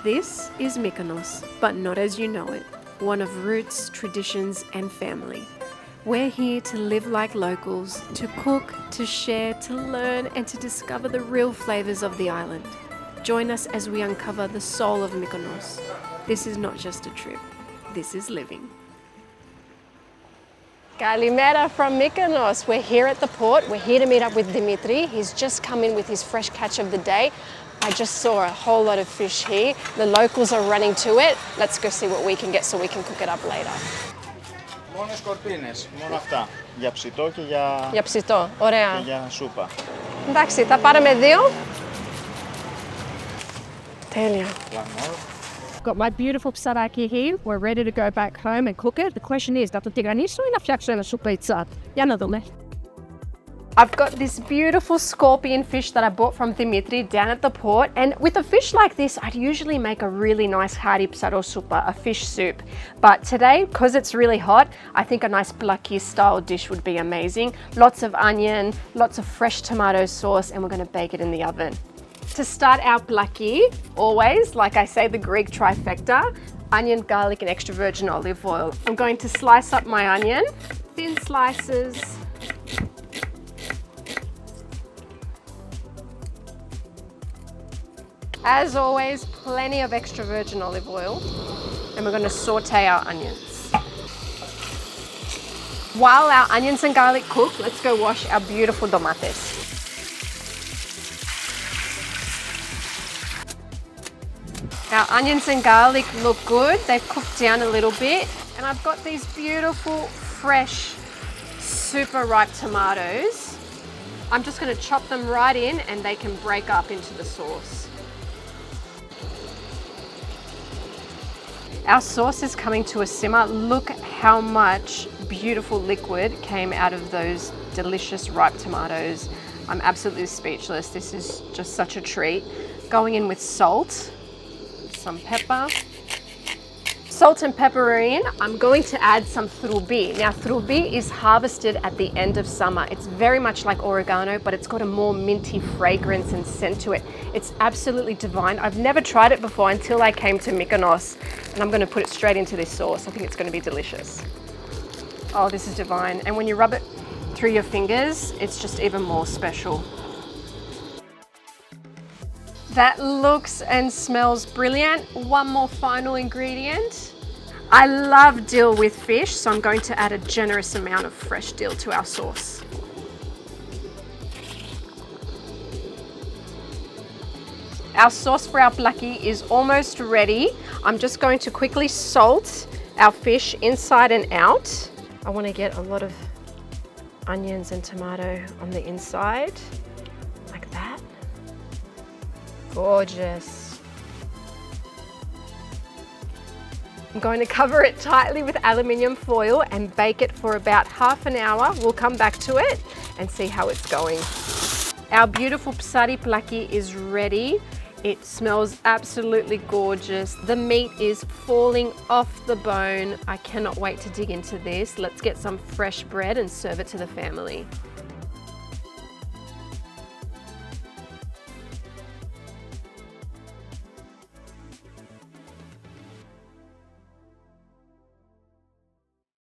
This is Mykonos, but not as you know it. One of roots, traditions and family. We're here to live like locals, to cook, to share, to learn and to discover the real flavours of the island. Join us as we uncover the soul of Mykonos. This is not just a trip, this is living. Kalimera from Mykonos. We're here at the port. We're here to meet up with Dimitri. He's just come in with his fresh catch of the day. I just saw a whole lot of fish here. The locals are running to it. Let's go see what we can get so we can cook it up later. Μόνο σκορπίνες, μόνο αυτά. Για ψητό και για ψητό, ωραία. Και για σούπα. Εντάξει, θα πάρουμε δύο. Τέλεια. Got my beautiful psaraki here. We're ready to go back home and cook it. The question is, θα το τηγανίσω ή να φτιάξω ένα σουπίτσα? Για να δούμε. I've got this beautiful scorpion fish that I bought from Dimitri down at the port, and with a fish like this I'd usually make a really nice hearty psaro soupa, a fish soup. But today, because it's really hot, I think a nice plaki style dish would be amazing. Lots of onion, lots of fresh tomato sauce, and we're going to bake it in the oven. To start our plaki, always, like I say, the Greek trifecta, onion, garlic and extra virgin olive oil. I'm going to slice up my onion, thin slices. As always, plenty of extra virgin olive oil, and we're going to saute our onions. While our onions and garlic cook, let's go wash our beautiful tomates. Our onions and garlic look good. They've cooked down a little bit, and I've got these beautiful, fresh, super ripe tomatoes. I'm just going to chop them right in and they can break up into the sauce. Our sauce is coming to a simmer. Look how much beautiful liquid came out of those delicious ripe tomatoes. I'm absolutely speechless. This is just such a treat. Going in with salt, some pepper. Salt and pepper are in. I'm going to add some throubi. Now throubi is harvested at the end of summer. It's very much like oregano, but it's got a more minty fragrance and scent to it. It's absolutely divine. I've never tried it before until I came to Mykonos, and I'm going to put it straight into this sauce. I think it's going to be delicious. Oh, this is divine. And when you rub it through your fingers, it's just even more special. That looks and smells brilliant. One more final ingredient. I love dill with fish, so I'm going to add a generous amount of fresh dill to our sauce. Our sauce for our plaki is almost ready. I'm just going to quickly salt our fish inside and out. I want to get a lot of onions and tomato on the inside, like that. Gorgeous. I'm going to cover it tightly with aluminium foil and bake it for about half an hour. We'll come back to it and see how it's going. Our beautiful PSARI plaki is ready. It smells absolutely gorgeous. The meat is falling off the bone. I cannot wait to dig into this. Let's get some fresh bread and serve it to the family.